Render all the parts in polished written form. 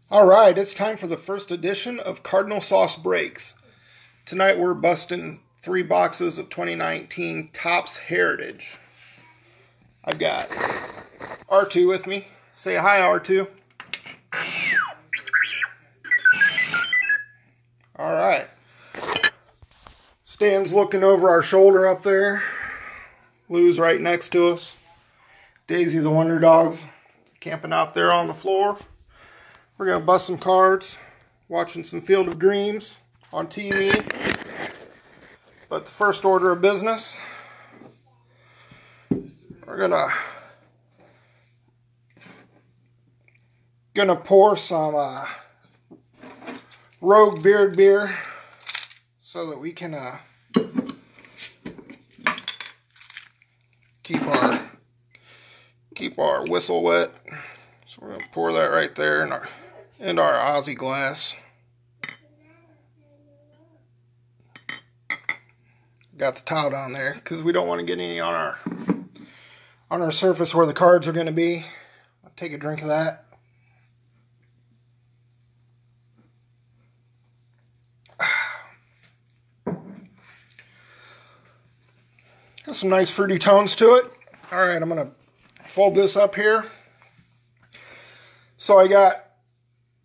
Alright, it's time for the first edition of Cardinal Sauce Breaks. Tonight we're busting 3 boxes of 2019 Topps Heritage. I've got R2 with me. Say hi, R2. Alright. Stan's looking over our shoulder up there. Lou's right next to us. Daisy the Wonder Dog's camping out there on the floor. We're going to bust some cards, watching some Field of Dreams on TV. But the first order of business, we're gonna pour some Rogue Beard beer so that we can keep our whistle wet. So we're gonna pour that right there into our Aussie glass. Got the towel down there because we don't want to get any on our surface where the cards are going to be. I'll take a drink of that. Got some nice fruity tones to it. All right, I'm going to fold this up here. So I got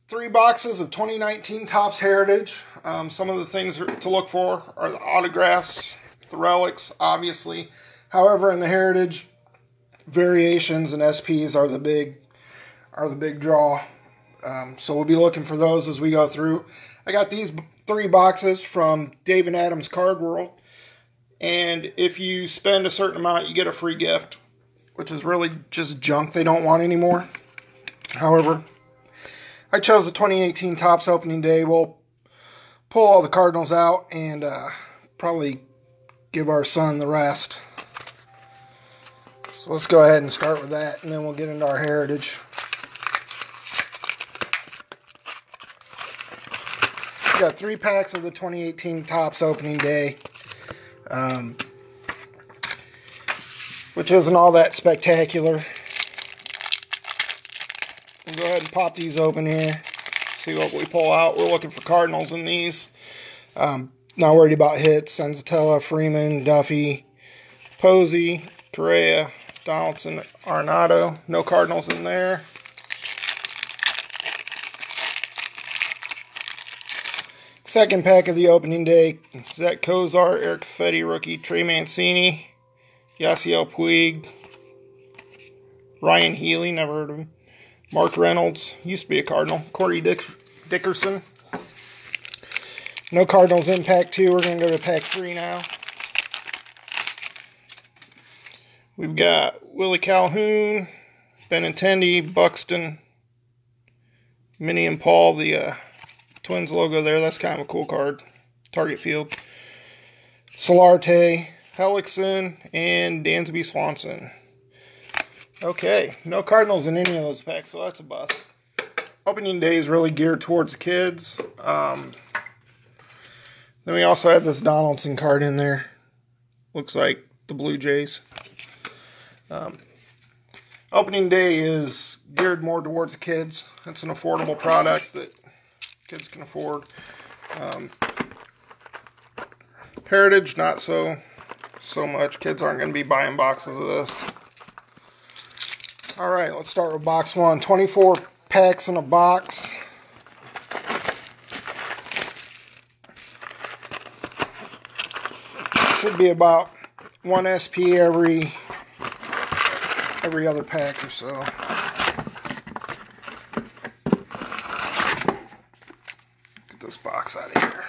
3 boxes of 2019 Topps Heritage. Some of the things to look for are the autographs, the relics, obviously. However, in the Heritage, variations and SPs are the big draw. So we'll be looking for those as we go through. I got these 3 boxes from Dave and Adam's Card World. And if you spend a certain amount, you get a free gift, which is really just junk they don't want anymore. However, I chose the 2018 Topps opening day. We'll pull all the Cardinals out and probably give our son the rest. So let's go ahead and start with that, and then we'll get into our Heritage. We got 3 packs of the 2018 Topps opening day, which isn't all that spectacular. We'll go ahead and pop these open here. See what we pull out. We're looking for Cardinals in these. Not worried about hits. Senzatella, Freeman, Duffy, Posey, Correa, Donaldson, Arenado. No Cardinals in there. Second pack of the opening day. Zach Kozar, Eric Fetty rookie, Trey Mancini, Yasiel Puig, Ryan Healy, never heard of him. Mark Reynolds, used to be a Cardinal. Corey Dickerson. No Cardinals in pack 2. We're going to go to pack 3 now. We've got Willie Calhoun, Benintendi, Buxton, Minnie and Paul, the Twins logo there. That's kind of a cool card. Target field. Solarte, Hellickson, and Dansby Swanson. Okay, no Cardinals in any of those packs, so that's a bust. Opening day is really geared towards the kids. Then we also have this Donaldson card in there. Looks like the Blue Jays. Opening day is geared more towards the kids. It's an affordable product that kids can afford. Heritage, not so much. Kids aren't going to be buying boxes of this. Alright, let's start with box 1. 24 packs in a box. Should be about 1 SP every other pack or so. Get this box out of here.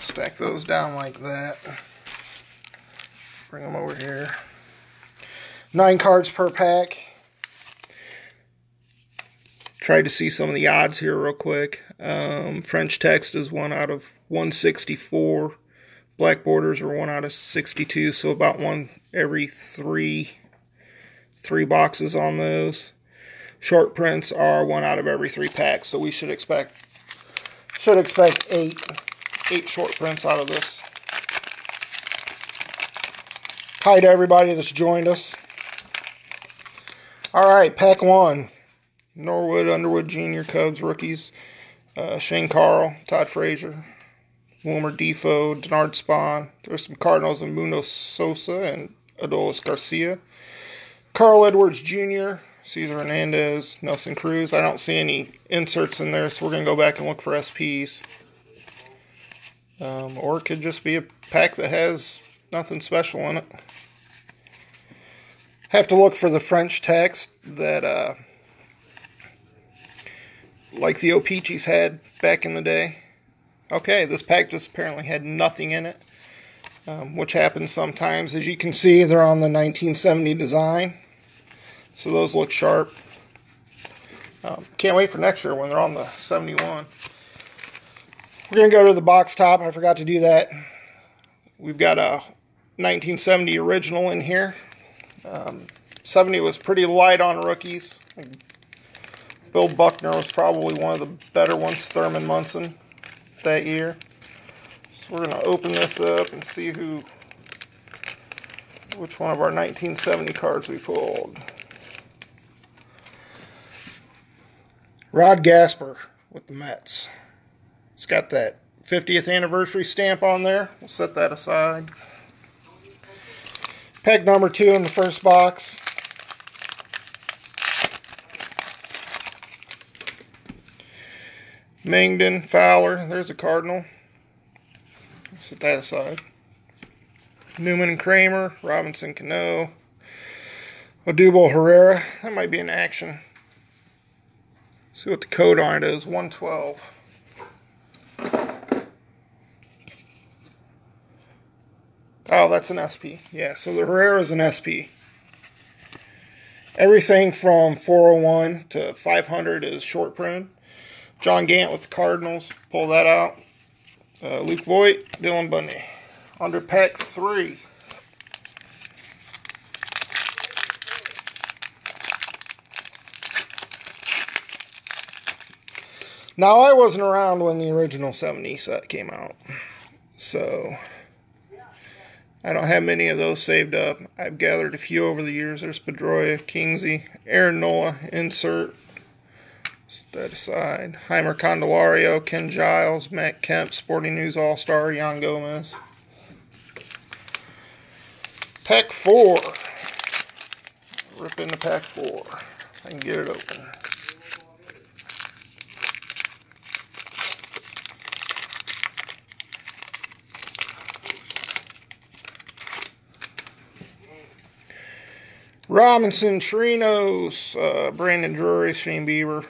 Stack those down like that. Bring them over here. 9 cards per pack. Try to see some of the odds here real quick. French text is 1 out of 164. Black borders are 1 out of 62, so about 1 every 3 boxes on those. Short prints are 1 out of every 3 packs, so we should expect 8 short prints out of this. Hi to everybody that's joined us. All right, pack 1. Norwood, Underwood Jr., Cubs, rookies. Shane Carl, Todd Frazier, Wilmer Defoe, Denard Spahn. There's some Cardinals and Mundo Sosa and Adolis Garcia. Carl Edwards Jr., Cesar Hernandez, Nelson Cruz. I don't see any inserts in there, so we're going to go back and look for SPs. Or it could just be a pack that has nothing special in it. Have to look for the French text that, like the O-Pee-Chees had back in the day. Okay, this pack just apparently had nothing in it, which happens sometimes. As you can see, they're on the 1970 design, so those look sharp. Can't wait for next year when they're on the 71. We're going to go to the box top. I forgot to do that. We've got a 1970 original in here. 70 was pretty light on rookies. Bill Buckner was probably one of the better ones, Thurman Munson, that year. So we're going to open this up and see which one of our 1970 cards we pulled. Rod Gasper with the Mets. It's got that 50th anniversary stamp on there. We'll set that aside. Pack number 2 in the first box. Mangden, Fowler, there's a Cardinal. Set that aside. Newman and Kramer, Robinson, Cano, Odubel, Herrera. That might be an action. See what the code on it is. 112. Oh, that's an SP. Yeah, so the Herrera is an SP. Everything from 401 to 500 is short print. John Gant with the Cardinals. Pull that out. Luke Voigt, Dylan Bundy. Under pack 3. Now, I wasn't around when the original 70 set came out, so I don't have many of those saved up. I've gathered a few over the years. There's Pedroia, Kingsley, Aaron Nola, insert. Set that aside. Heimer Candelario, Ken Giles, Matt Kemp, Sporting News All-Star, Yan Gomez. Pack 4. Rip into pack 4. If I can get it open. Robinson, Chirinos, Brandon Drury, Shane Bieber,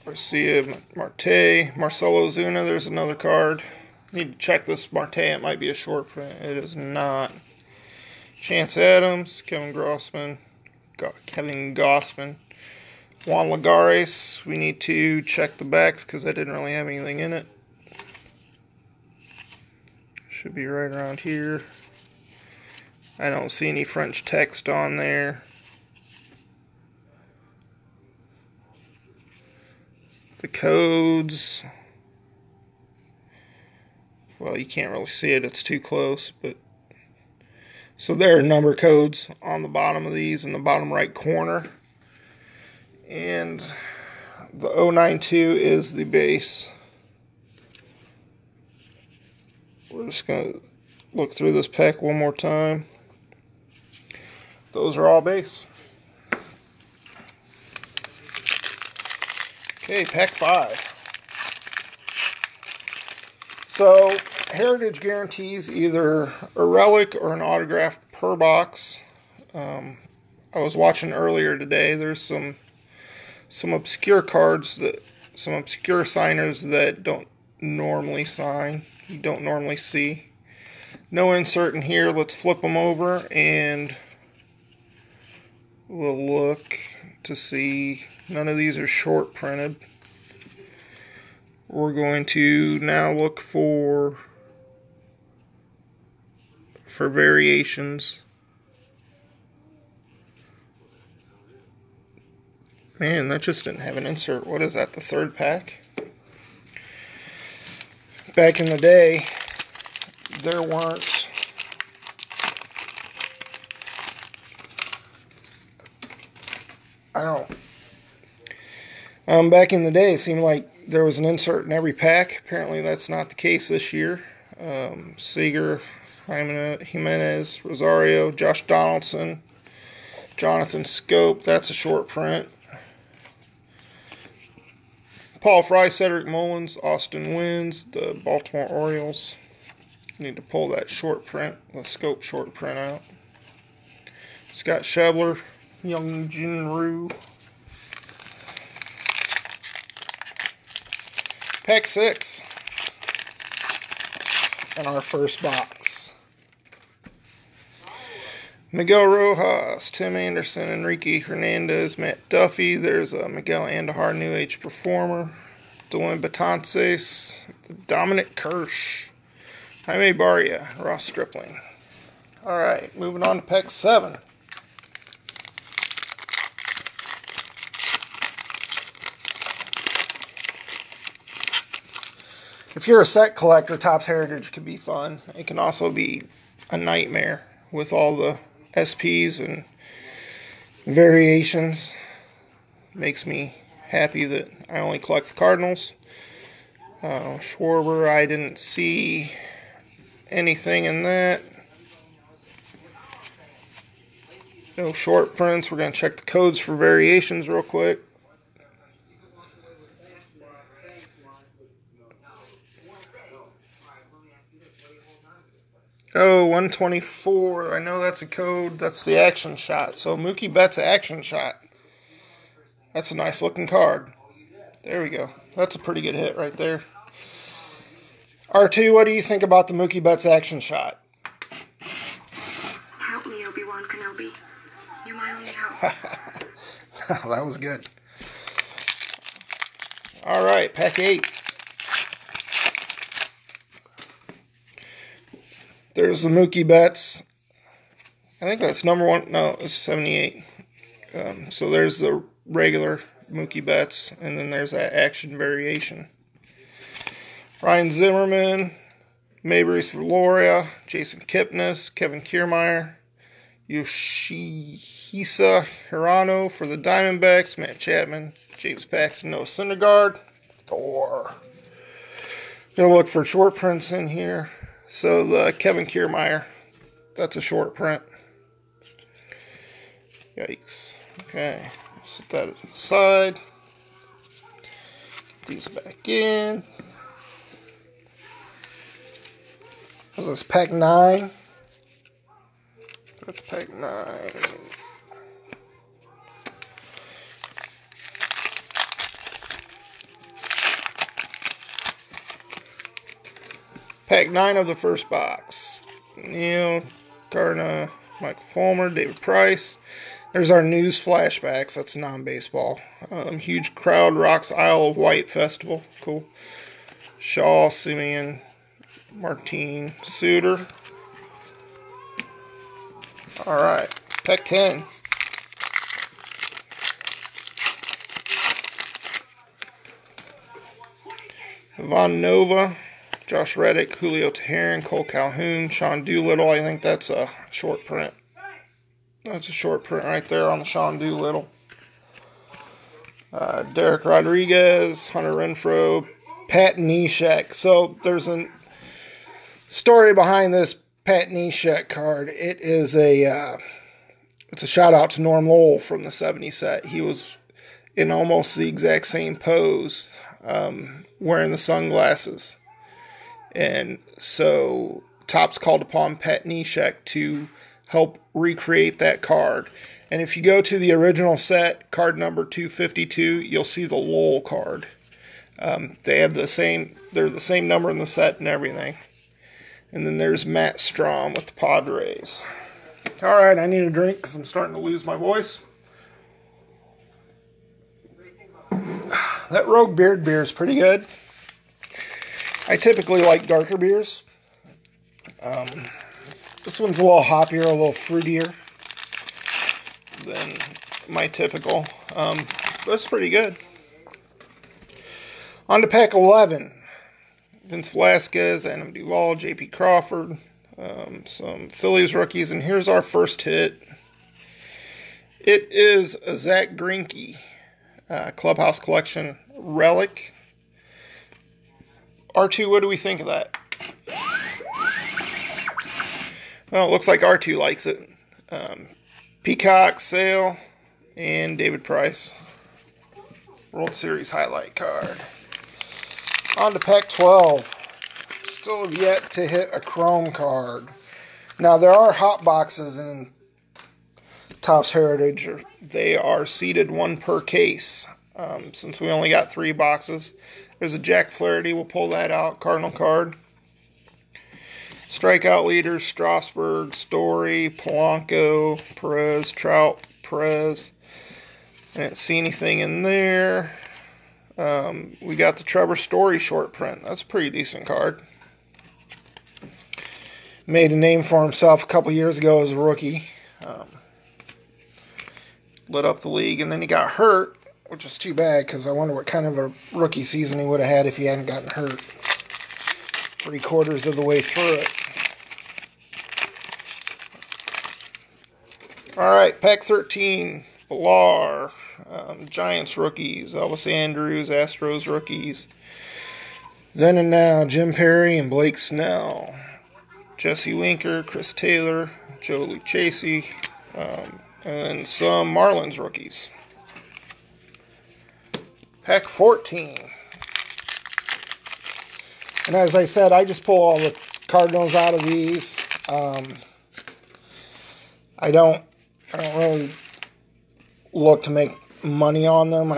Garcia, Marte, Marcelo Zuna. There's another card. Need to check this Marte. It might be a short print. It is not. Chance Adams, Kevin Gossman, Juan Lagares. We need to check the backs because I didn't really have anything in it. Should be right around here. I don't see any French text on there. The codes, well, you can't really see it, it's too close, but so there are number codes on the bottom of these in the bottom right corner, and the 092 is the base. We're just going to look through this pack one more time. Those are all base. Okay, pack 5. So, Heritage guarantees either a relic or an autograph per box. I was watching earlier today. There's some obscure cards some obscure signers that don't normally sign. You don't normally see. No insert in here. Let's flip them over and we'll look to see. None of these are short printed. We're going to now look for variations. Man, that just didn't have an insert. What is that, the third pack? Back in the day, there weren't Back in the day, it seemed like there was an insert in every pack. Apparently, that's not the case this year. Seager, Jimenez, Rosario, Josh Donaldson, Jonathan Scope. That's a short print. Paul Fry, Cedric Mullins, Austin Wynns, the Baltimore Orioles. Need to pull that short print, the Scope short print out. Scott Schebler, Young Jinru. Pack 6 in our first box. Miguel Rojas, Tim Anderson, Enrique Hernandez, Matt Duffy. There's a Miguel Andujar New Age Performer. Dylan Betances, Dominic Kirsch, Jaime Barria, Ross Stripling. All right, moving on to pack 7. If you're a set collector, Topps Heritage can be fun. It can also be a nightmare with all the SPs and variations. Makes me happy that I only collect the Cardinals. Schwarber, I didn't see anything in that. No short prints. We're going to check the codes for variations real quick. Oh, 124. I know that's a code. That's the action shot. So Mookie Betts action shot. That's a nice looking card. There we go. That's a pretty good hit right there. R2, what do you think about the Mookie Betts action shot? Help me, Obi-Wan Kenobi. You're my only hope. That was good. All right, pack 8. There's the Mookie Betts. I think that's number 1. No, it's 78. So there's the regular Mookie Betts, and then there's that action variation. Ryan Zimmerman, Mabrys Valoria, Jason Kipnis, Kevin Kiermaier, Yoshihisa Hirano for the Diamondbacks, Matt Chapman, James Paxton, Noah Syndergaard, Thor. Gonna look for short prints in here. So the Kevin Kiermaier, that's a short print. Yikes. Okay, set that aside. Get these back in. What's this, pack 9? That's pack 9. Pack 9 of the first box. Neil, Cardinal, Michael Fulmer, David Price. There's our news flashbacks. That's non-baseball. Huge crowd rocks Isle of Wight Festival. Cool. Shaw, Simeon, Martine, Suter. All right. Pack 10. Von Nova, Josh Reddick, Julio Teheran, Cole Calhoun, Sean Doolittle. I think that's a short print. That's a short print right there on the Sean Doolittle. Derek Rodriguez, Hunter Renfroe, Pat Neshek. So there's a story behind this Pat Neshek card. It is it's a shout out to Norm Lowell from the 70 set. He was in almost the exact same pose, wearing the sunglasses. And so Topps called upon Pat Neshek to help recreate that card. And if you go to the original set, card number 252, you'll see the Lowell card. They have they're the same number in the set and everything. And then there's Matt Strom with the Padres. All right, I need a drink because I'm starting to lose my voice. That Rogue Beard beer is pretty good. I typically like darker beers. This one's a little hoppier, a little fruitier than my typical. That's pretty good. On to pack 11. Vince Velasquez, Adam Duvall, J.P. Crawford, some Phillies rookies, and here's our first hit. It is a Zach Greinke Clubhouse Collection Relic. R2, what do we think of that? Well, it looks like R2 likes it. Peacock, Sale, and David Price. World Series highlight card. On to pack 12. Still have yet to hit a Chrome card. Now, there are hot boxes in Topps Heritage. They are seated one per case. Since we only got 3 boxes. There's a Jack Flaherty. We'll pull that out. Cardinal card. Strikeout leaders, Strasburg, Story, Polanco, Perez, Trout, Perez. I didn't see anything in there. We got the Trevor Story short print. That's a pretty decent card. Made a name for himself a couple years ago as a rookie. Lit up the league, and then he got hurt, which is too bad because I wonder what kind of a rookie season he would have had if he hadn't gotten hurt 3/4 of the way through it. Alright, pack 13, Villar, Giants rookies, Elvis Andrews, Astros rookies. Then and now, Jim Perry and Blake Snell. Jesse Winker, Chris Taylor, Joe Lucchesi, and some Marlins rookies. Pack 14. And as I said, I just pull all the Cardinals out of these. I don't really look to make money on them.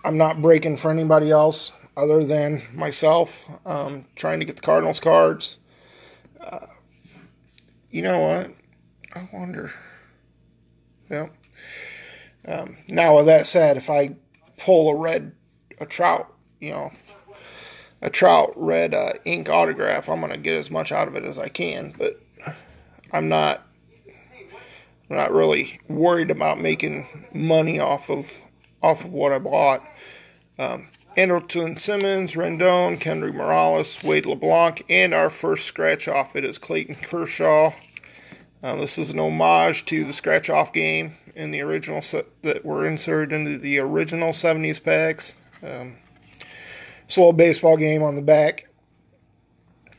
I'm not breaking for anybody else other than myself. Trying to get the Cardinals cards. You know what? I wonder. Yep. Now with that said, if I pull a Trout red ink autograph, I'm going to get as much out of it as I can, but I'm not really worried about making money off of what I bought. Andrelton Simmons, Rendon, Kendry Morales, Wade LeBlanc, and our first scratch off it is Clayton Kershaw. This is an homage to the scratch off game in the original set that were inserted into the original 70s packs. It's a little baseball game on the back.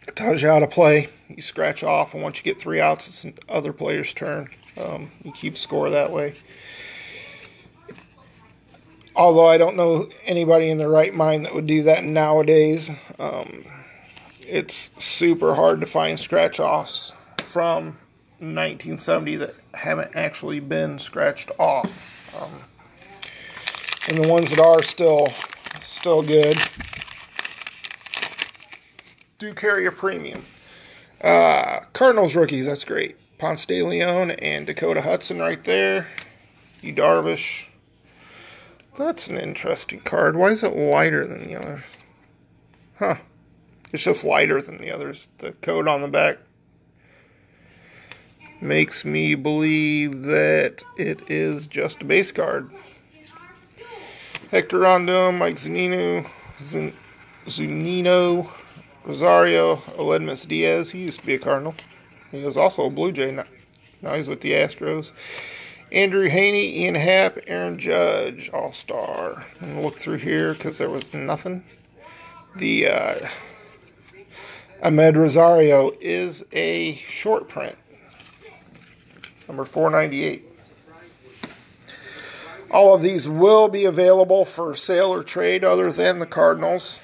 It tells you how to play. You scratch off, and once you get 3 outs, it's the other player's turn. You keep score that way. Although I don't know anybody in their right mind that would do that nowadays. It's super hard to find scratch-offs from 1970 that haven't actually been scratched off. And the ones that are still good do carry a premium. Cardinals rookies, that's great. Ponce de Leon and Dakota Hudson right there. Yu Darvish. That's an interesting card. Why is it lighter than the others? Huh. It's just lighter than the others. The code on the back makes me believe that it is just a base card. Hector Rondon, Mike Zunino, Rosario, Aledmus Diaz. He used to be a Cardinal. He was also a Blue Jay. Now he's with the Astros. Andrew Haney, Ian Happ, Aaron Judge, All-Star. I'm going to look through here because there was nothing. The Ahmed Rosario is a short print. Number 498. All of these will be available for sale or trade other than the Cardinals.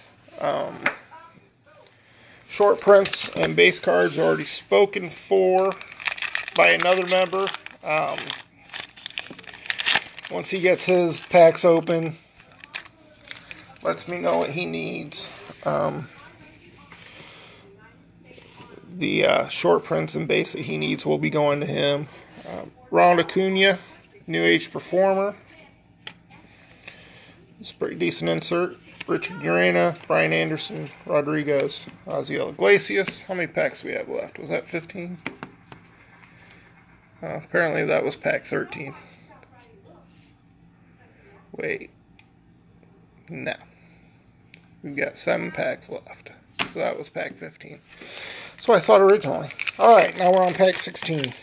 Short prints and base cards are already spoken for by another member. Once he gets his packs open, lets me know what he needs. The short prints and base that he needs will be going to him. Ronald Acuna, New Age Performer. It's a pretty decent insert. Richard Urena, Brian Anderson, Rodriguez, Ozzie Iglesias. How many packs do we have left? Was that 15? Apparently that was pack 13. Wait. No. We've got 7 packs left. So that was pack 15. That's what I thought originally. Alright, now we're on pack 16.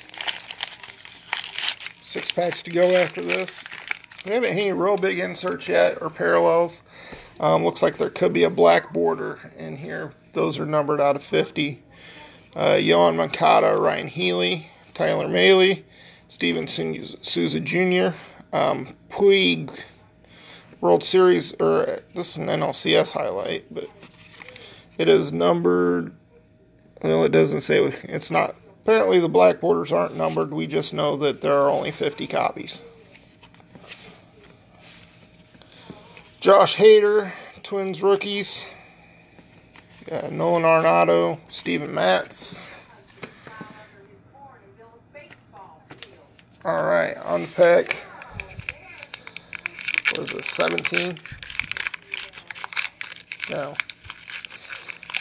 6 packs to go after this. We haven't any real big inserts yet or parallels. Looks like there could be a black border in here. Those are numbered out of 50. Yohan Moncada, Ryan Healy, Tyler Mahle, Steven Souza Jr., Puig World Series, or this is an NLCS highlight, but it is numbered. Well, it doesn't say. It's not. Apparently, the black borders aren't numbered. We just know that there are only 50 copies. Josh Hader, Twins rookies. Nolan Arenado, Steven Matz. All right, on the pack. What is this, 17? No.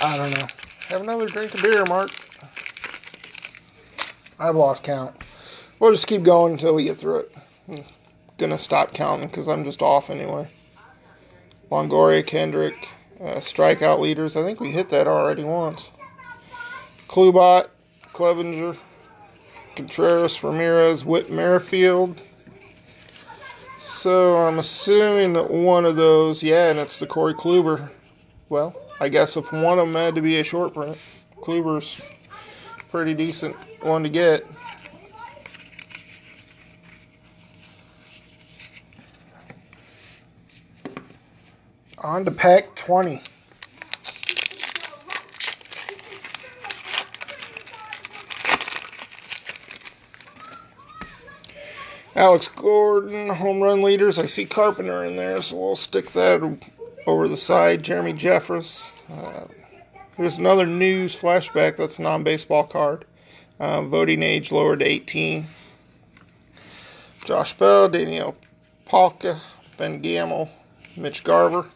I don't know. Have another drink of beer, Mark. I've lost count. We'll just keep going until we get through it. I'm gonna stop counting because I'm just off anyway. Longoria, Kendrick, strikeout leaders. I think we hit that already once. Klubot, Clevenger, Contreras, Ramirez, Whit Merrifield. So I'm assuming that one of those, yeah, and it's the Corey Kluber. Well, I guess if one of them had to be a short print, Kluber's pretty decent one to get. On to pack 20. Alex Gordon, home run leaders. I see Carpenter in there, so we'll stick that over the side. Jeremy Jeffress. Here's another news flashback. That's a non-baseball card. Voting age lowered to 18. Josh Bell, Daniel Palka, Ben Gamel, Mitch Garver.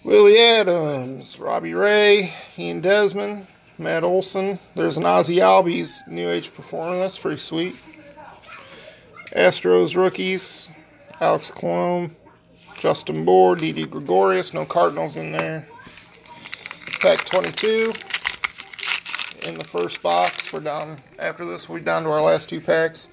Willie Adams, Robbie Ray, Ian Desmond, Matt Olson. There's an Ozzie Albies New Age Performer. That's pretty sweet. Astros rookies, Alex Colomb, Justin Bour, Didi Gregorius. No Cardinals in there. Pack 22 in the first box. We're down, after this, we're down to our last two packs.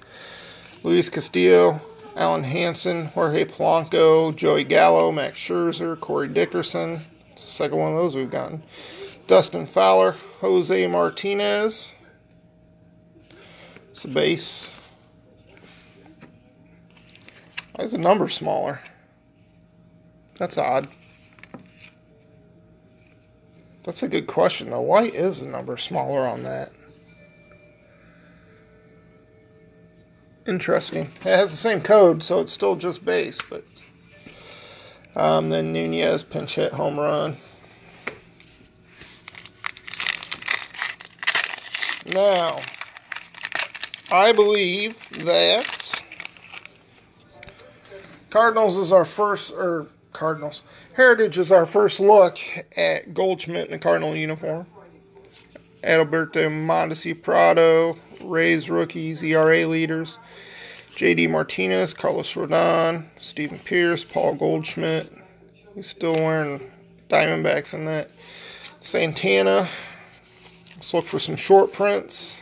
Luis Castillo, Alan Hansen, Jorge Polanco, Joey Gallo, Max Scherzer, Corey Dickerson. It's the second one of those we've gotten. Dustin Fowler, Jose Martinez. It's a base. Why is the number smaller? That's odd. That's a good question, though. Why is the number smaller on that? Interesting. It has the same code, so it's still just base, but then Nunez, pinch hit, home run. Now, I believe that Cardinals is our first, or Cardinals, Heritage is our first look at Goldschmidt in a Cardinal uniform. Adalberto Mondesi Prado, Rays rookies, ERA leaders, J.D. Martinez, Carlos Rodon, Stephen Pierce, Paul Goldschmidt. He's still wearing Diamondbacks in that. Santana. Let's look for some short prints.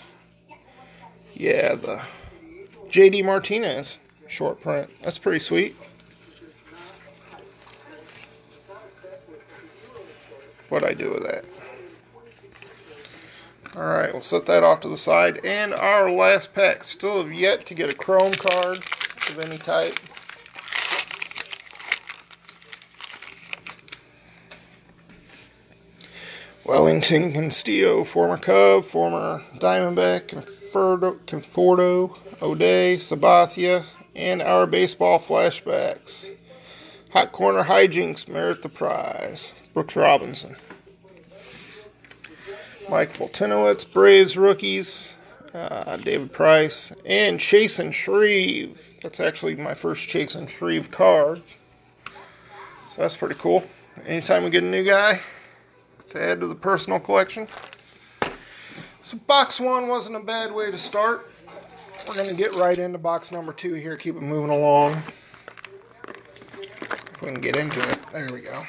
Yeah, the J.D. Martinez short print. That's pretty sweet. What'd I do with that? Alright, we'll set that off to the side. And our last pack. Still have yet to get a chrome card of any type. Wellington Castillo, former Cub, former Diamondback, Conforto, O'Day, Sabathia, and our baseball flashbacks. Hot corner hijinks merit the prize. Brooks Robinson. Mike Fultonowicz, Braves rookies, David Price, and Chasen Shreve. That's actually my first Chasen Shreve card. So that's pretty cool. Anytime we get a new guy to add to the personal collection. So box one wasn't a bad way to start. We're going to get right into box number 2 here. Keep it moving along. If we can get into it. There we go.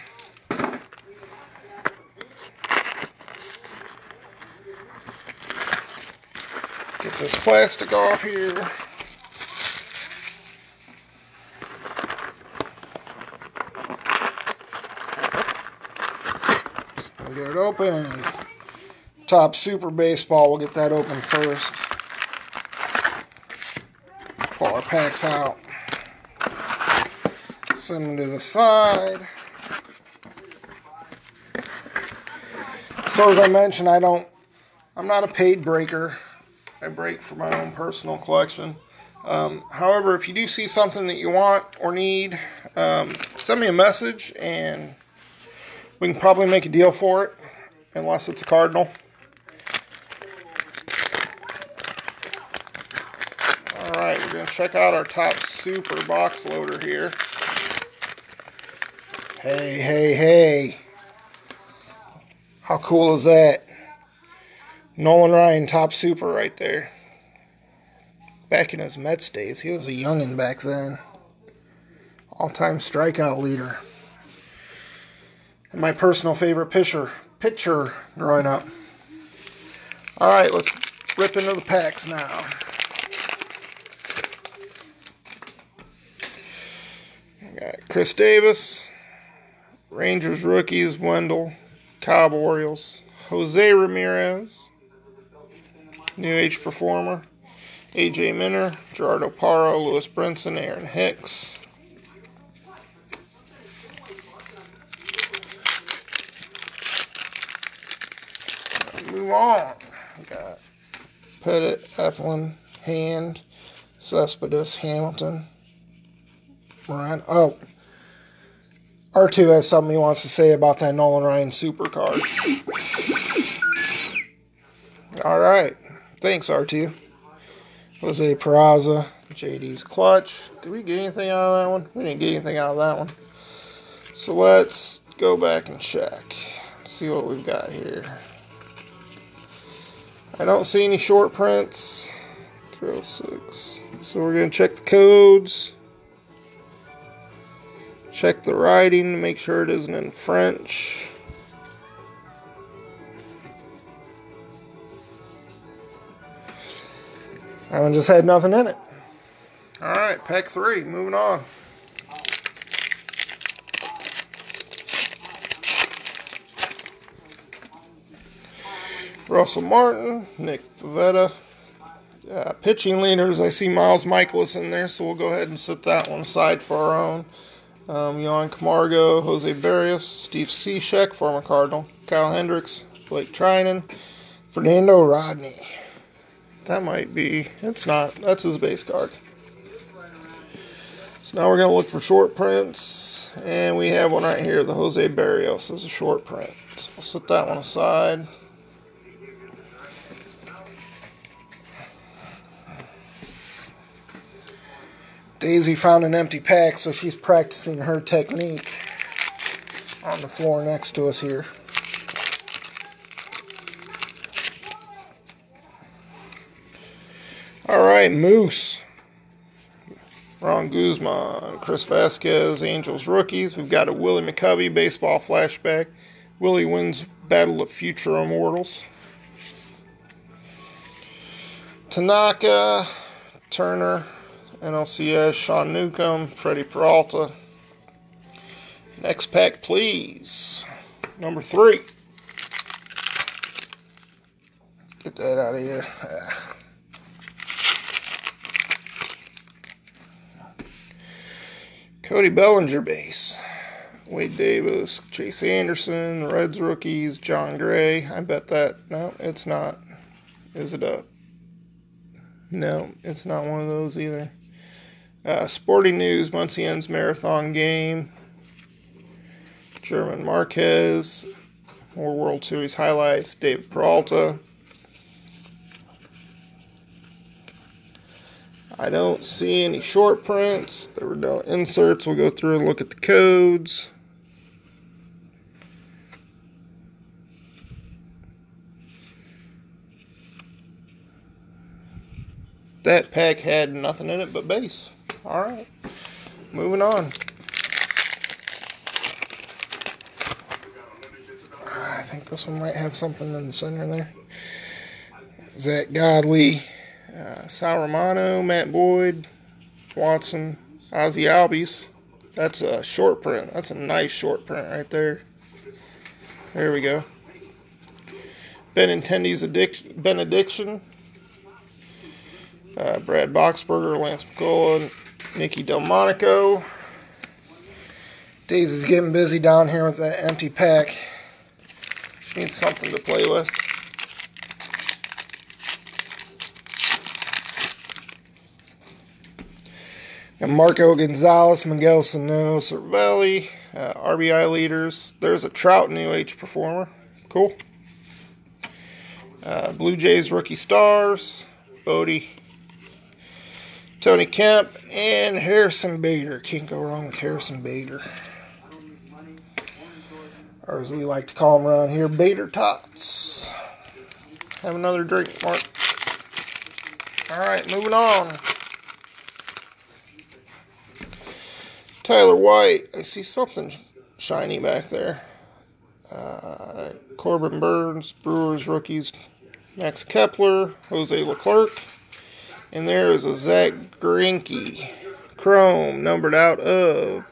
Get this plastic off here. We'll get it open. Top Super Baseball, we'll get that open first. Pull our packs out. Send them to the side. So as I mentioned, I'm not a paid breaker. I break for my own personal collection. However, if you do see something that you want or need, send me a message and we can probably make a deal for it, unless it's a Cardinal. Alright, we're going to check out our Top Super box loader here. Hey, hey, hey. How cool is that? Nolan Ryan, Top Super right there. Back in his Mets days, he was a youngin' back then. All-time strikeout leader. And my personal favorite pitcher growing up. Alright, let's rip into the packs now. We got Chris Davis, Rangers rookies, Wendell, Cobb Orioles, Jose Ramirez, New Age Performer, AJ Minter, Gerardo Parra, Lewis Brinson, Aaron Hicks. Move on. We got Pettit, Eflin, Hand, Cespedes, Hamilton, Moran. Oh, R2 has something he wants to say about that Nolan Ryan Super card. Alright. Thanks, R2. Jose Peraza, JD's Clutch. Did we get anything out of that one? We didn't get anything out of that one. So let's go back and check. See what we've got here. I don't see any short prints. 306. So we're going to check the codes. Check the writing to make sure it isn't in French. That one just had nothing in it. Alright, pack 3, moving on. Russell Martin, Nick Pivetta. Pitching leaders, I see Miles Michaelis in there, so we'll go ahead and set that one aside for our own. Yohan Camargo, Jose Barrios, Steve Cishek, former Cardinal, Kyle Hendricks, Blake Trinan, Fernando Rodney. That might be, it's not, that's his base card. So now we're going to look for short prints, and we have one right here, the Jose Barrios is a short print. So we'll set that one aside. Daisy found an empty pack, so she's practicing her technique on the floor next to us here. Alright, Moose. Ron Guzman, Chris Vasquez, Angels rookies. We've got a Willie McCovey baseball flashback. Willie wins Battle of Future Immortals. Tanaka, Turner, NLCS, Sean Newcomb, Freddie Peralta. Next pack, please. Number 3. Get that out of here. Cody Bellinger base. Wade Davis, Chase Anderson, Reds rookies, John Gray. I bet that. No, it's not. Is it a? No, it's not one of those either. Sporting News, Muncie Ends Marathon Game. German Marquez. More World Series highlights. David Peralta. I don't see any short prints. There were no inserts. We'll go through and look at the codes. That pack had nothing in it but base. Alright, moving on. I think this one might have something in the center there. Zach Godley, Sal Romano, Matt Boyd, Watson, Ozzie Albies. That's a short print. That's a nice short print right there. There we go. Benintendi's Benediction. Brad Boxberger, Lance McCullough, Nicky Delmonico. Daisy's getting busy down here with that empty pack. She needs something to play with. And Marco Gonzalez, Miguel Sano, Cervelli, RBI leaders. There's a Trout New Age performer. Cool. Blue Jays rookie stars. Bodie. Tony Kemp and Harrison Bader. Can't go wrong with Harrison Bader. Or as we like to call him around here, Bader Tots. Have another drink, Mark. Alright, moving on. Tyler White. I see something shiny back there. Corbin Burns, Brewers rookies. Max Kepler, Jose Leclerc. And there is a Zach Greinke Chrome, numbered out of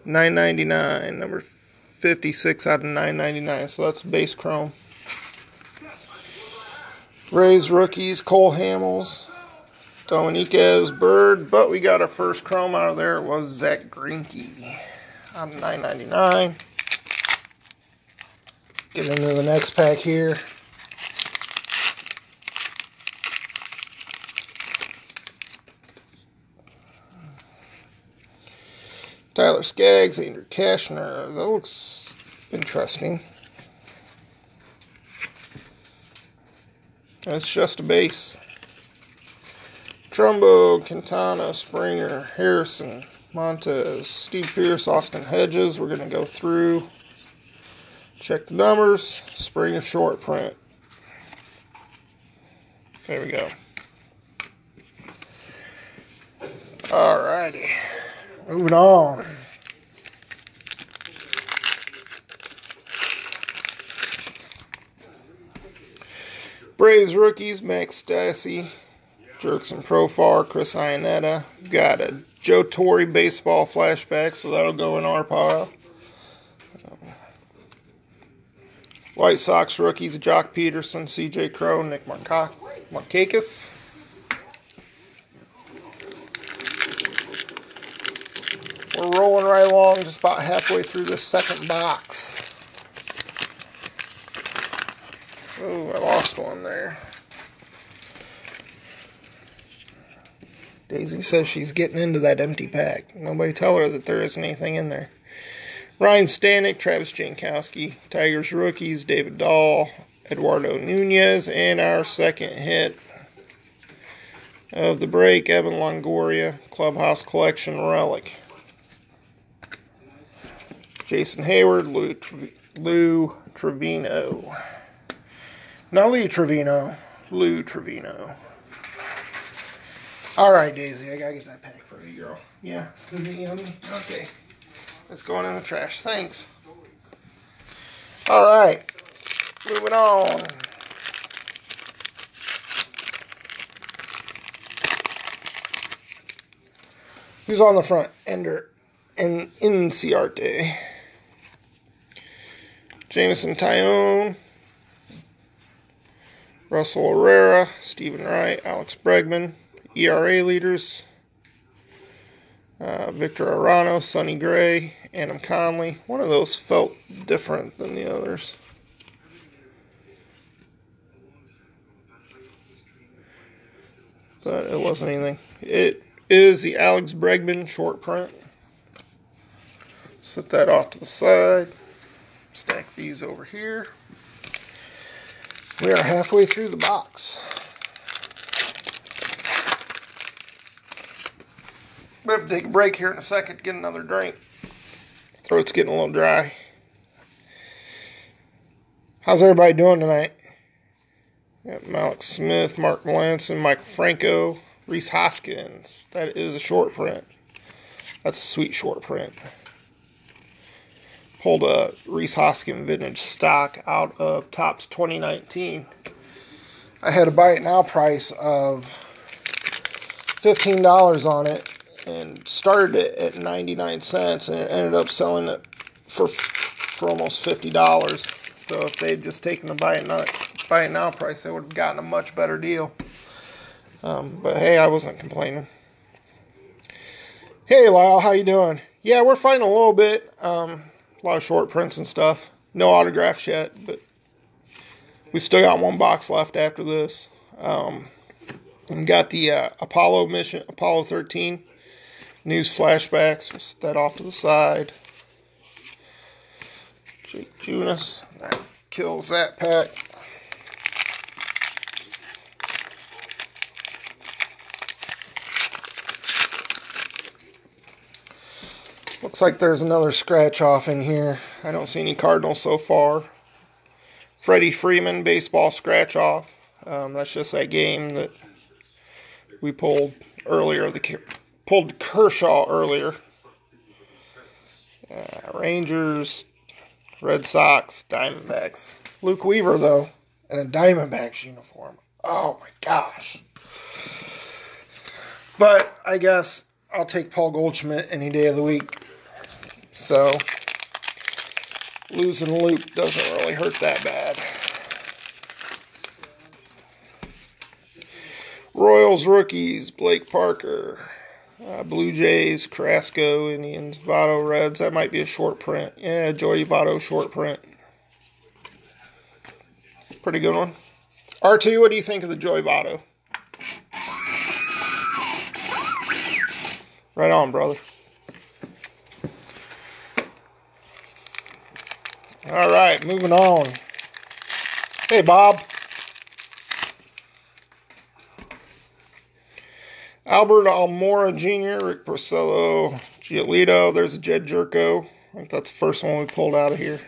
999. Number 56 out of 999. So that's base Chrome. Rays rookies, Cole Hamels, Dominiquez, Bird. But we got our first Chrome out of there. It was Zach Greinke out of 999. Get into the next pack here. Tyler Skaggs, Andrew Kashner. That looks interesting. That's just a base. Trumbo, Quintana, Springer, Harrison, Montez, Steve Pearce, Austin Hedges. We're going to go through, check the numbers. Springer short print. There we go. Alrighty. Moving on. Braves rookies, Max Stassi, Jerkson Profar, Chris Iannetta. Got a Joe Torre baseball flashback, so that'll go in our pile. White Sox rookies, Jock Peterson, CJ Crow, Nick Markakis. We're rolling right along, just about halfway through this second box. Oh, I lost one there. Daisy says she's getting into that empty pack. Nobody tell her that there isn't anything in there. Ryan Stanek, Travis Jankowski, Tigers rookies, David Dahl, Eduardo Nunez, and our second hit of the break, Evan Longoria, Clubhouse Collection Relic. Jason Hayward, Lou Trevino. Not Lee Trevino, Lou Trevino. Alright, Daisy, I gotta get that pack for you, girl. Yeah, is it yummy? Okay. It's going in the trash. Thanks. Alright, moving on. Who's on the front? Ender and Inciarte. Jameson Tyone, Russell Herrera, Stephen Wright, Alex Bregman, ERA leaders, Victor Arano, Sonny Gray, Adam Conley. One of those felt different than the others. But it wasn't anything. It is the Alex Bregman short print. Set that off to the side. Stack these over here. We are halfway through the box. We have to take a break here in a second to get another drink. Throat's getting a little dry. How's everybody doing tonight? Got Malik Smith, Mark Melanson, Michael Franco, Reese Hoskins. That is a short print. That's a sweet short print. Pulled a Reese Hoskins vintage stock out of Topps 2019. I had a buy it now price of $15 on it and started it at 99 cents and it ended up selling it for almost $50. So if they'd just taken the buy it now price, they would have gotten a much better deal. But hey, I wasn't complaining. Hey Lyle, how you doing? Yeah, we're fighting a little bit. A lot of short prints and stuff. No autographs yet, but we still got one box left after this. We got the Apollo mission, Apollo 13 news flashbacks. We'll set that off to the side. Jake Junis, that kills that pack. Looks like there's another scratch off in here. I don't see any Cardinals so far. Freddie Freeman baseball scratch off. That's just that game that we pulled earlier. Pulled Kershaw earlier. Rangers, Red Sox, Diamondbacks. Luke Weaver though, in a Diamondbacks uniform. Oh my gosh. But I guess I'll take Paul Goldschmidt any day of the week. So losing Luke doesn't really hurt that bad. Royals rookies, Blake Parker. Blue Jays, Carrasco, Indians, Votto, Reds. That might be a short print. Yeah, Joey Votto short print. Pretty good one. R2, what do you think of the Joey Votto? Right on, brother. All right, moving on. Hey, Bob. Albert Almora Jr., Rick Porcello, Giolito. There's a Jed Jerko. I think that's the first one we pulled out of here.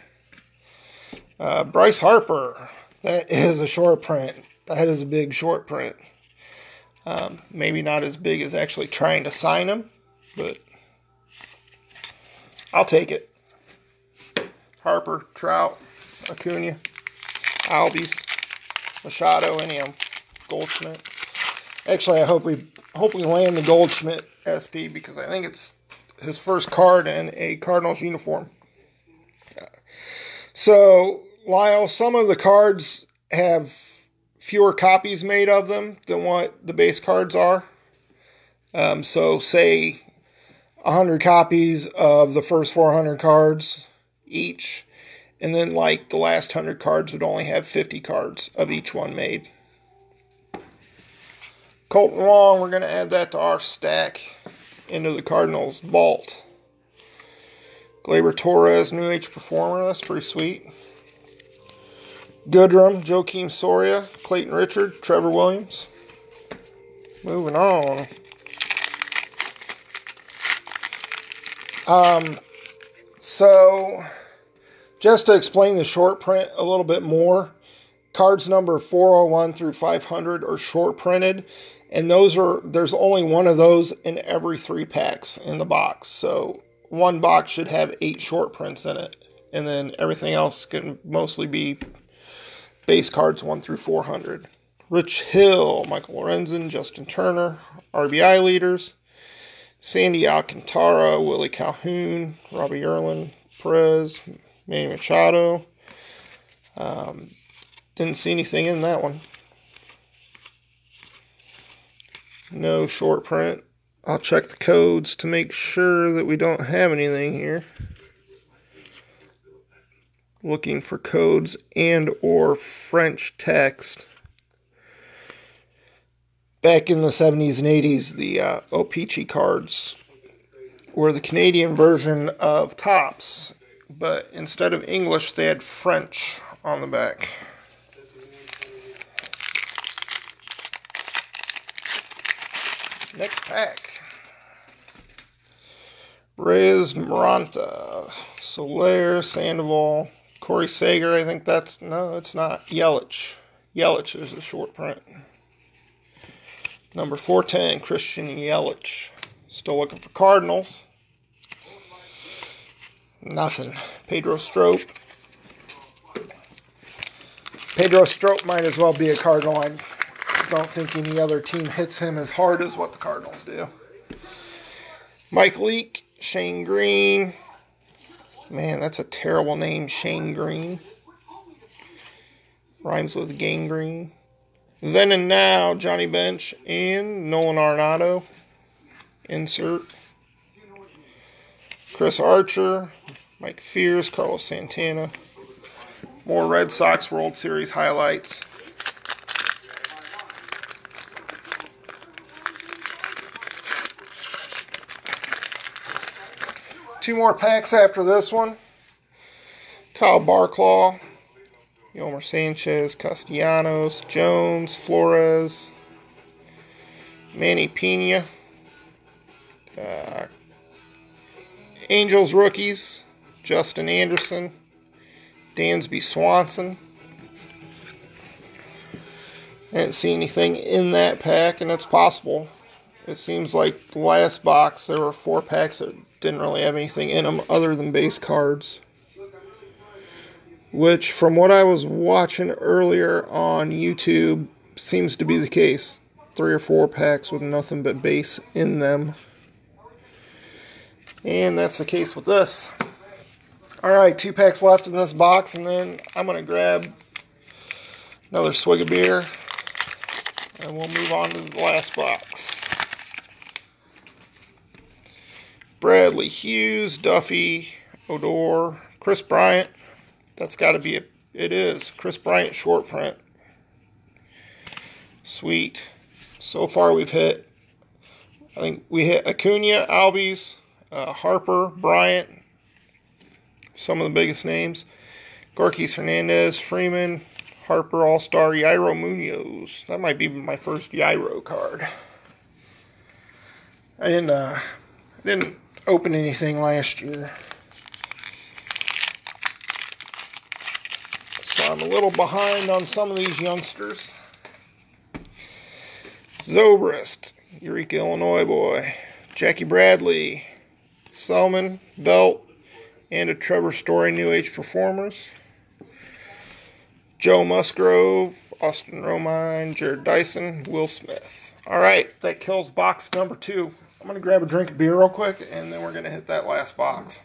Bryce Harper. That is a short print. That is a big short print. Maybe not as big as actually trying to sign him, but I'll take it. Harper, Trout, Acuna, Albies, Machado, any of them. Goldschmidt. Actually, I hope we land the Goldschmidt SP because I think it's his first card in a Cardinals uniform. So, Lyle, some of the cards have fewer copies made of them than what the base cards are. So, say 100 copies of the first 400 cards each, and then like the last 100 cards would only have 50 cards of each one made. Colton Wong, we're going to add that to our stack into the Cardinals vault. Gleyber Torres, New Age Performer, that's pretty sweet. Goodrum, Joakim Soria, Clayton Richard, Trevor Williams. Moving on. So, just to explain the short print a little bit more, cards number 401 through 500 are short printed. And there's only one of those in every 3 packs in the box. So one box should have 8 short prints in it. And then everything else can mostly be base cards 1 through 400. Rich Hill, Michael Lorenzen, Justin Turner, RBI leaders. Sandy Alcantara, Willie Calhoun, Robbie Erlin, Perez, Manny Machado. Didn't see anything in that one. No short print. I'll check the codes to make sure that we don't have anything here. Looking for codes and or French text. Back in the 70s and 80s, the O-Pee-Chee cards were the Canadian version of Topps, but instead of English, they had French on the back. Next pack. Reyes, Maranta, Soler, Sandoval, Corey Seager. I think that's, no, it's not. Yelich. Yelich is a short print. Number 410, Christian Yelich. Still looking for Cardinals. Nothing. Pedro Strop. Pedro Strop might as well be a Cardinal. I don't think any other team hits him as hard as what the Cardinals do. Mike Leake, Shane Green. Man, that's a terrible name, Shane Green. Rhymes with gangrene. Then and Now, Johnny Bench and Nolan Arenado. Insert. Chris Archer, Mike Fears, Carlos Santana. More Red Sox World Series highlights. Two more packs after this one. Kyle Barklaw, Yolmer Sanchez, Castellanos, Jones, Flores, Manny Pena, Angels rookies, Justin Anderson, Dansby Swanson. I didn't see anything in that pack, and it's possible. It seems like the last box, there were 4 packs that didn't really have anything in them other than base cards. Which, from what I was watching earlier on YouTube, seems to be the case. 3 or 4 packs with nothing but base in them. And that's the case with this. Alright, 2 packs left in this box, and then I'm going to grab another swig of beer, and we'll move on to the last box. Bradley Hughes, Duffy, Odor, Chris Bryant. That's got to be it is. Chris Bryant short print. Sweet. So far we've hit, I think we hit Acuna, Albies, Harper, Bryant, some of the biggest names. Gorkys Hernandez, Freeman, Harper, All-Star, Yairo Munoz. That might be my first Yairo card. I didn't open anything last year, so I'm a little behind on some of these youngsters. Zobrist, Eureka, Illinois boy. Jackie Bradley, Selman, Belt, and a Trevor Story New Age Performers. Joe Musgrove, Austin Romine, Jared Dyson, Will Smith. Alright, that kills box number 2. I'm going to grab a drink of beer real quick, and then we're going to hit that last box.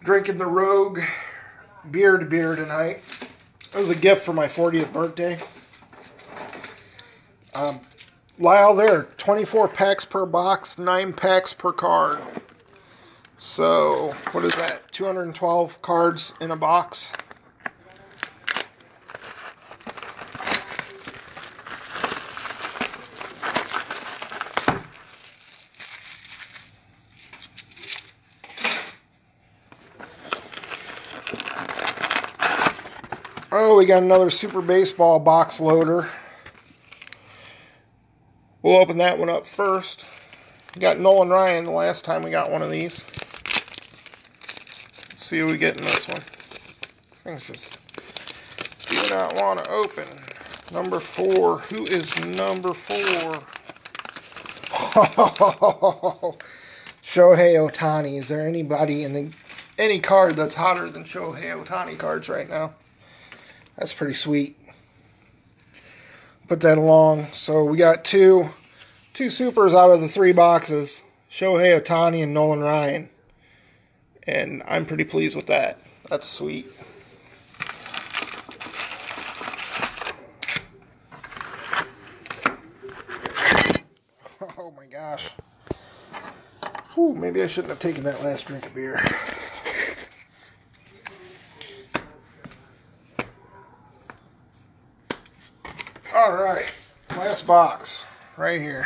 Drinking the Rogue beer to beer tonight. It was a gift for my 40th birthday. Lyle, there are 24 packs per box, 9 packs per card. So, what is that? 212 cards in a box. Oh, we got another Super Baseball box loader. We'll open that one up first. We got Nolan Ryan the last time we got one of these. Let's see what we get in this one. This thing's just do not want to open. Number 4. Who is number 4? Shohei Ohtani. Is there anybody in any card that's hotter than Shohei Ohtani cards right now? That's pretty sweet. Put that along. So we got two supers out of the 3 boxes. Shohei Ohtani and Nolan Ryan. And I'm pretty pleased with that. That's sweet. Oh my gosh. Whew, maybe I shouldn't have taken that last drink of beer. Alright, last box, right here.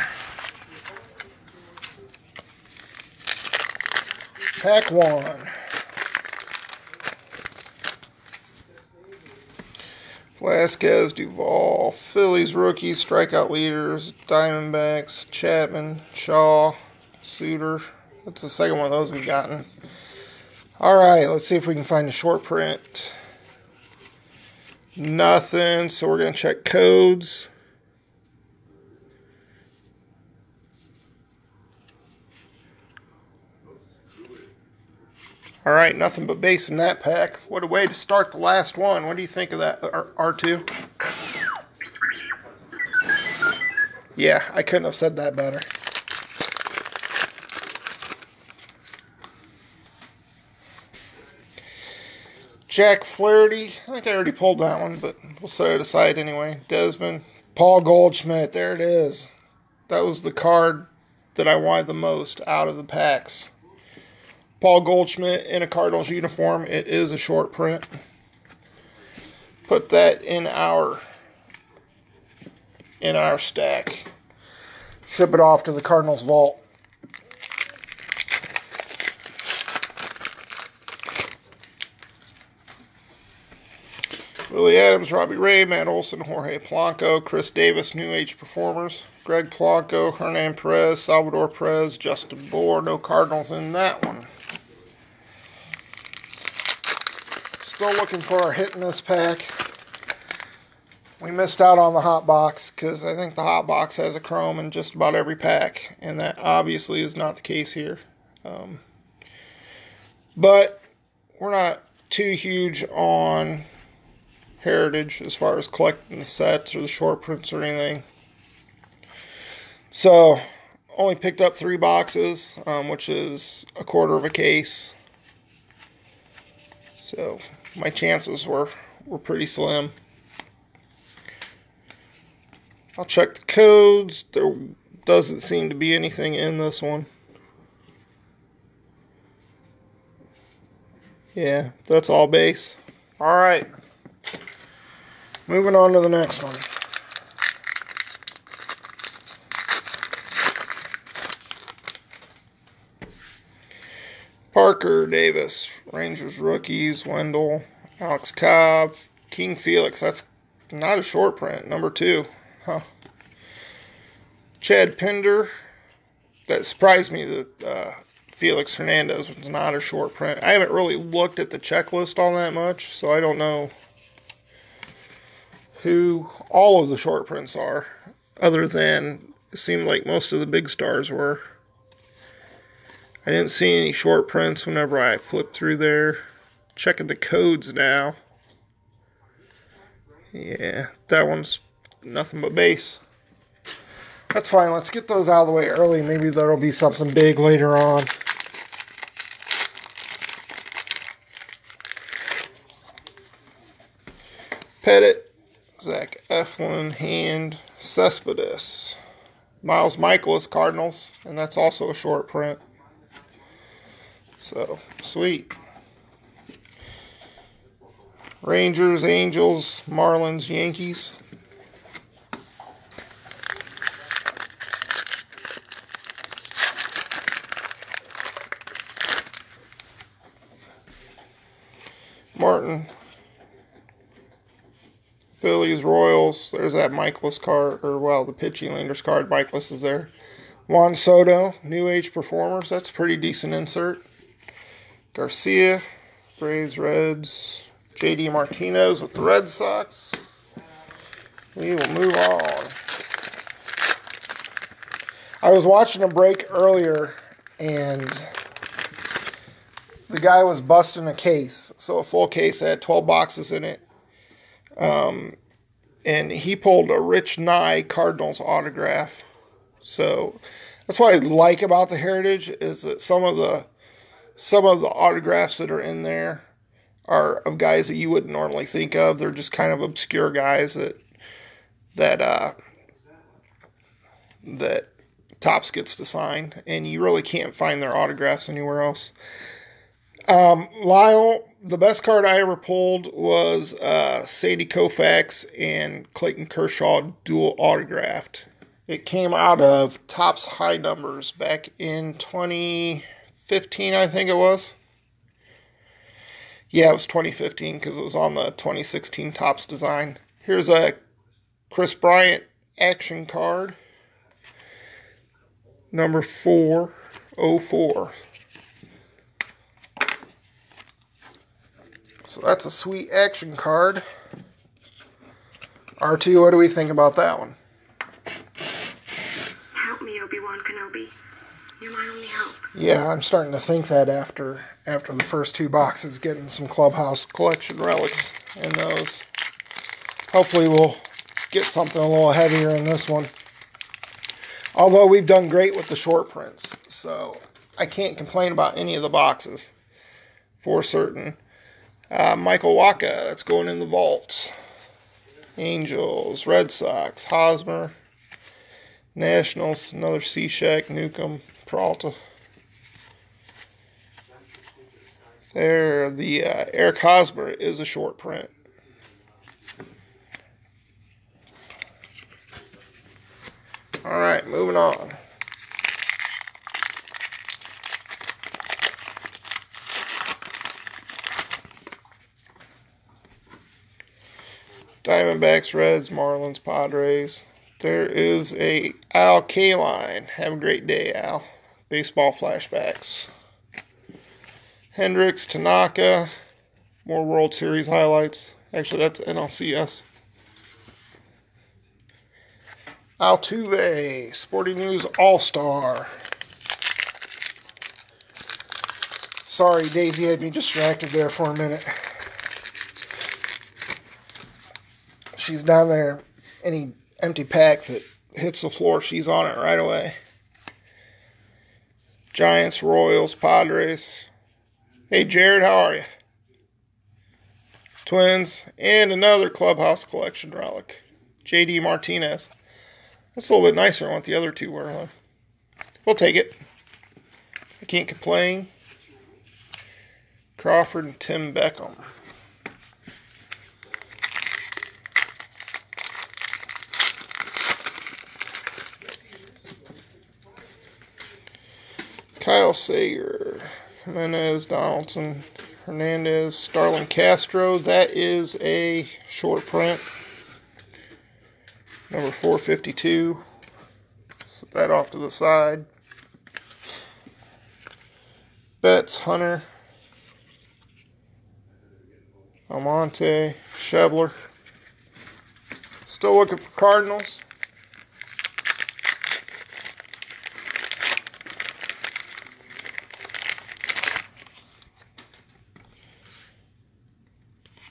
Pack 1. Velasquez, Duvall, Phillies rookies, strikeout leaders, Diamondbacks, Chapman, Shaw, Suter. That's the second one of those we've gotten. Alright, let's see if we can find a short print. Nothing, so we're going to check codes. All right, nothing but base in that pack. What a way to start the last one. What do you think of that, R2? Yeah, I couldn't have said that better. Jack Flaherty. I think I already pulled that one, but we'll set it aside anyway. Desmond. Paul Goldschmidt. There it is. That was the card that I wanted the most out of the packs. Paul Goldschmidt in a Cardinals uniform. It is a short print. Put that in our stack. Ship it off to the Cardinals vault. Willie Adams, Robbie Ray, Matt Olson, Jorge Polanco, Chris Davis, New Age Performers, Greg Polanco, Hernan Perez, Salvador Perez, Justin Bohr. No Cardinals in that one. Still looking for a hit in this pack. We missed out on the hot box because I think the hot box has a chrome in just about every pack, and that obviously is not the case here. But we're not too huge on Heritage as far as collecting the sets or the short prints or anything. So only picked up 3 boxes, which is a quarter of a case. So my chances were pretty slim. I'll check the codes. There doesn't seem to be anything in this one. Yeah, that's all base. All right. Moving on to the next one. Parker Davis, Rangers rookies, Wendell, Alex Cobb, King Felix. That's not a short print, number 2. Huh. Chad Pinder. That surprised me that Felix Hernandez was not a short print. I haven't really looked at the checklist all that much, so I don't know who all of the short prints are, other than it seemed like most of the big stars were. I didn't see any short prints whenever I flipped through there. Checking the codes now. Yeah, that one's nothing but base. That's fine. Let's get those out of the way early. Maybe there'll be something big later on. Pettit, Zach Eflin, Hand, Cespedes, Miles Michaelis, Cardinals, and that's also a short print. So, sweet. Rangers, Angels, Marlins, Yankees. Martin. Phillies, Royals. There's that Michaelis card, or well, the pitching Landers card. Michaelis is there. Juan Soto, New Age Performers. That's a pretty decent insert. Garcia, Braves, Reds. J.D. Martinez with the Red Sox. We will move on. I was watching a break earlier, and the guy was busting a case. So a full case had 12 boxes in it. And he pulled a Rich Nye Cardinals autograph. So that's what I like about the Heritage is that some of the autographs that are in there are of guys that you wouldn't normally think of. They're just kind of obscure guys that Topps gets to sign, and you really can't find their autographs anywhere else. Lyle, the best card I ever pulled was Sandy Koufax and Clayton Kershaw dual autographed. It came out of Topps High Numbers back in 2015, I think it was. Yeah, it was 2015 because it was on the 2016 Topps design. Here's a Chris Bryant action card. Number 404. So that's a sweet action card. R2, what do we think about that one? Help me, Obi-Wan Kenobi. You're my only hope. Yeah, I'm starting to think that after the first two boxes, getting some Clubhouse Collection relics in those. Hopefully we'll get something a little heavier in this one. Although we've done great with the short prints, so I can't complain about any of the boxes for certain. Michael Waka, that's going in the vault. Angels, Red Sox, Hosmer, Nationals, another Cishek, Newcomb, Peralta. There, the Eric Hosmer is a short print. All right, moving on. Diamondbacks, Reds, Marlins, Padres. There is a Al Kaline. Have a great day, Al. Baseball flashbacks. Hendricks, Tanaka. More World Series highlights. Actually, that's NLCS. Altuve, Sporting News All-Star. Sorry, Daisy had me distracted there for a minute. She's down there. Any empty pack that hits the floor, she's on it right away. Giants, Royals, Padres. Hey, Jared, how are you? Twins, and another Clubhouse Collection relic. J.D. Martinez. That's a little bit nicer than what the other two were, huh? We'll take it. I can't complain. Crawford and Tim Beckham. Kyle Sager, Jimenez, Donaldson, Hernandez, Starlin Castro. That is a short print. Number 452. Set that off to the side. Betts, Hunter, Almonte, Shebler. Still looking for Cardinals.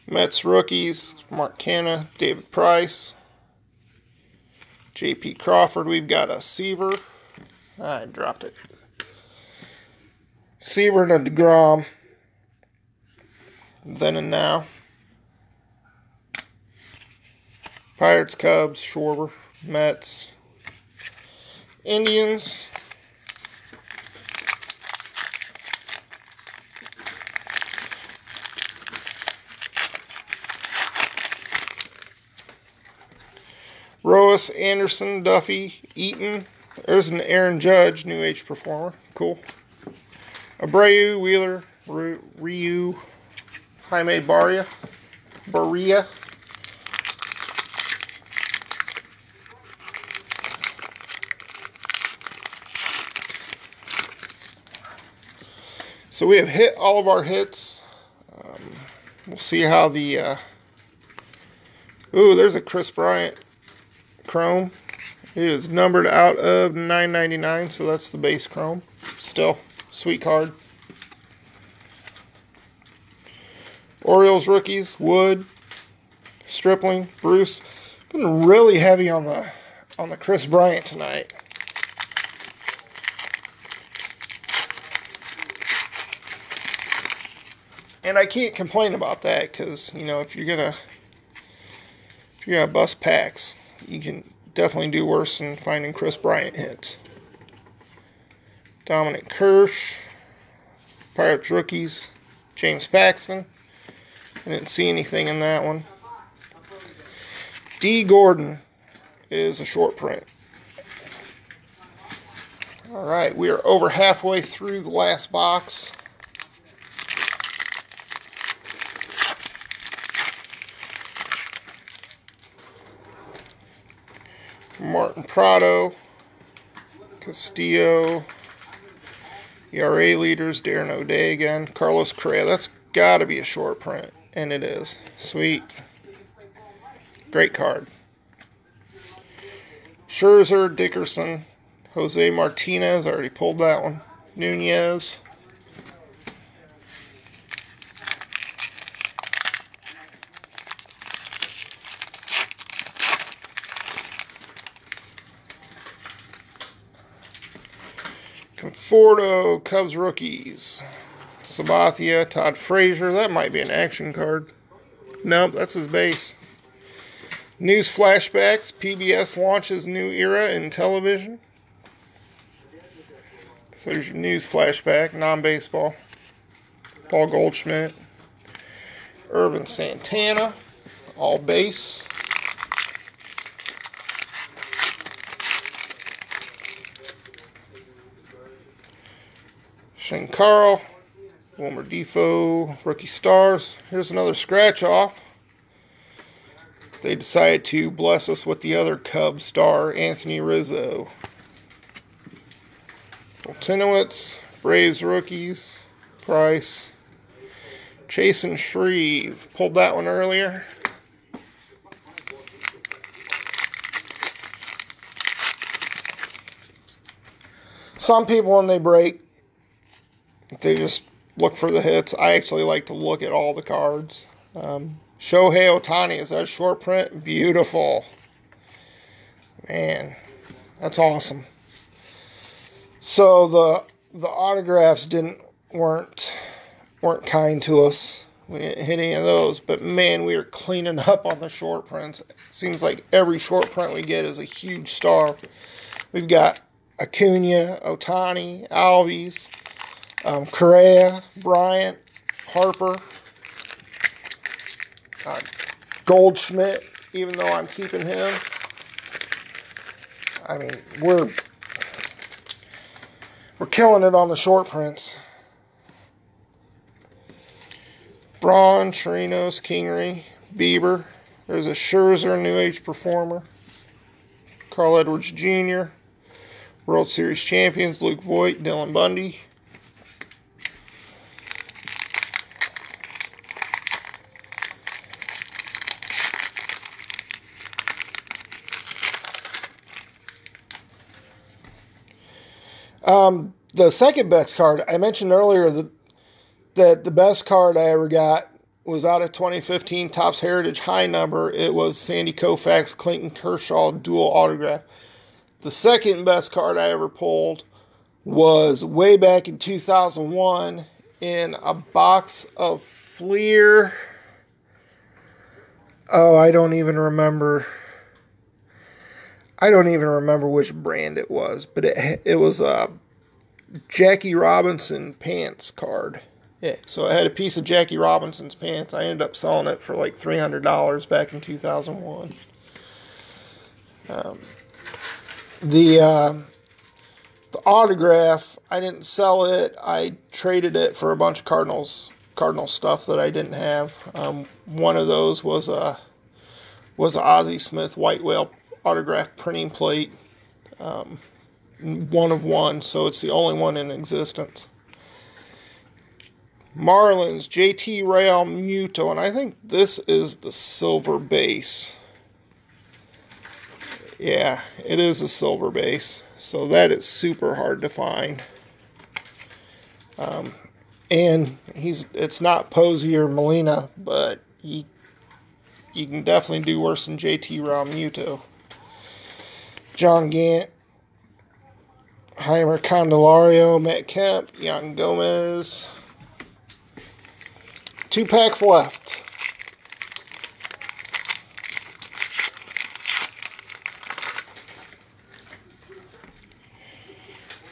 Mets rookies, Mark Canha, David Price, J.P. Crawford. We've got a Seaver. I dropped it. Seaver and a DeGrom. Then and now. Pirates, Cubs, Schwarber, Mets, Indians. Roas, Anderson, Duffy, Eaton. There's an Aaron Judge, New Age performer. Cool. Abreu, Wheeler, Ryu, Jaime Barria. So we have hit all of our hits. We'll see how the... Ooh, there's a Chris Bryant Chrome. It is numbered out of 999, so that's the base Chrome. Still, sweet card. Orioles rookies, Wood, Stripling, Bruce. Been really heavy on the Chris Bryant tonight. And I can't complain about that because, you know, if you're gonna bust packs, you can definitely do worse than finding Chris Bryant hits. Dominic Kirsch, Pirates rookies, James Paxton. I didn't see anything in that one. D. Gordon is a short print. All right, we are over halfway through the last box. Martin Prado, Castillo, ERA leaders, Darren O'Day again, Carlos Correa. That's got to be a short print, and it is. Sweet. Great card. Scherzer, Dickerson, Jose Martinez. I already pulled that one. Nunez. Conforto, Cubs rookies. Sabathia, Todd Frazier. That might be an action card. Nope, that's his base. News flashbacks. PBS launches new era in television. So there's your news flashback, non-baseball. Paul Goldschmidt. Irvin Santana, all base. Shane Carl, Wilmer Defoe, rookie stars. Here's another scratch off. They decided to bless us with the other Cub star, Anthony Rizzo. Voltinowitz, Braves rookies, Price. Chasen Shreve, pulled that one earlier. Some people, when they break, they just look for the hits. I actually like to look at all the cards. Shohei Ohtani, is that a short print? Beautiful. Man, that's awesome. So the autographs weren't kind to us. We didn't hit any of those, but man, we are cleaning up on the short prints. It seems like every short print we get is a huge star. We've got Acuna, Ohtani, Alves, Correa, Bryant, Harper, Goldschmidt, even though I'm keeping him. I mean, we're killing it on the short prints. Braun, Chirinos, Kingery, Bieber. There's a Scherzer, New Age performer. Carl Edwards Jr. World Series champions, Luke Voigt, Dylan Bundy. The second best card, I mentioned earlier that the best card I ever got was out of 2015 Topps Heritage High Number. It was Sandy Koufax, Clayton Kershaw dual autograph. The second best card I ever pulled was way back in 2001 in a box of Fleer. Oh, I don't even remember which brand it was, but it was a Jackie Robinson pants card. Yeah, so I had a piece of Jackie Robinson's pants. I ended up selling it for like $300 back in 2001. The autograph, I didn't sell it. I traded it for a bunch of Cardinal stuff that I didn't have. One of those was a Ozzie Smith White Whale autograph printing plate. One of one, so it's the only one in existence. Marlins, JT Real Muto, and I think this is the silver base. Yeah, it is a silver base, so that is super hard to find. And it's not Posey or Molina, but you can definitely do worse than JT Real Muto. John Gant, Heimer Candelario, Matt Kemp, Yan Gomez. 2 packs left.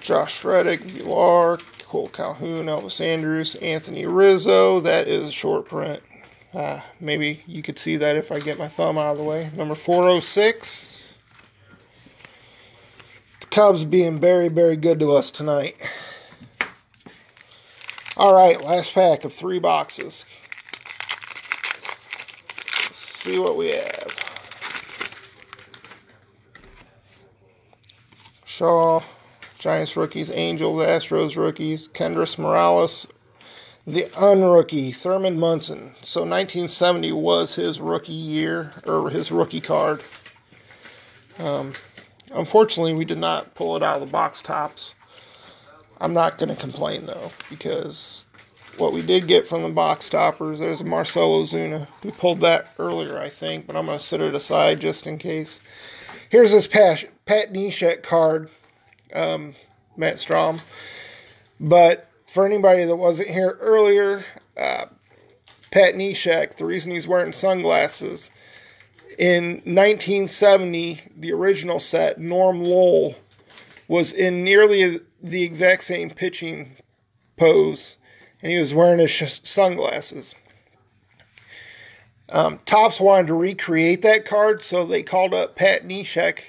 Josh Reddick, Villar, Cole Calhoun, Elvis Andrus, Anthony Rizzo. That is a short print. Maybe you could see that if I get my thumb out of the way. Number 406. The Cubs being very, very good to us tonight. All right, last pack of 3 boxes. Let's see what we have. Shaw, Giants rookies, Angels, Astros rookies, Kendrys Morales, the unrookie, Thurman Munson. So 1970 was his rookie year, or his rookie card. Unfortunately, we did not pull it out of the box tops. I'm not going to complain, though, because what we did get from the box toppers, there's a Marcelo Zuna. We pulled that earlier, I think, but I'm going to set it aside just in case. Here's this Pat Neshek card, Matt Strom. But for anybody that wasn't here earlier, Pat Neshek, the reason he's wearing sunglasses, in 1970, the original set, Norm Lowell, was in nearly the exact same pitching pose, and he was wearing his sunglasses. Topps wanted to recreate that card, so they called up Pat Neshek.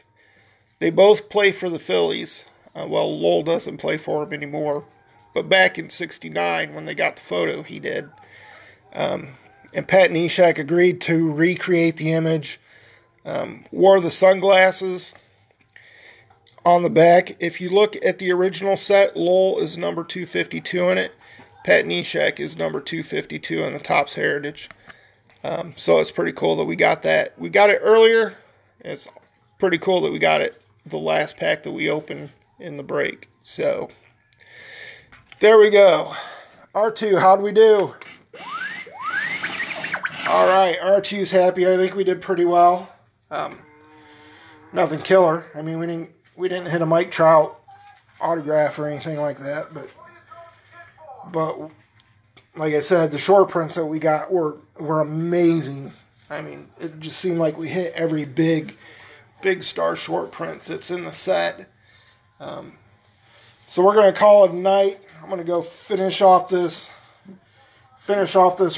They both play for the Phillies. Well, Lowell doesn't play for them anymore, but back in '69, when they got the photo, he did. And Pat Neshek agreed to recreate the image, wore the sunglasses on the back. If you look at the original set, Lowell is number 252 in it. Pat Neshek is number 252 in the Topps Heritage. So it's pretty cool that we got that. We got it earlier. It's pretty cool that we got it the last pack that we opened in the break. So there we go. R2, how'd we do? All right, R2's happy. I think we did pretty well. Nothing killer. I mean, we didn't hit a Mike Trout autograph or anything like that, but like I said, the short prints that we got were amazing. I mean, it just seemed like we hit every big star short print that's in the set. So we're gonna call it a night. I'm gonna go finish off this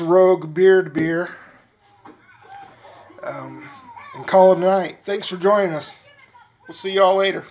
Rogue Beard beer. And call it a night. Thanks for joining us. We'll see y'all later.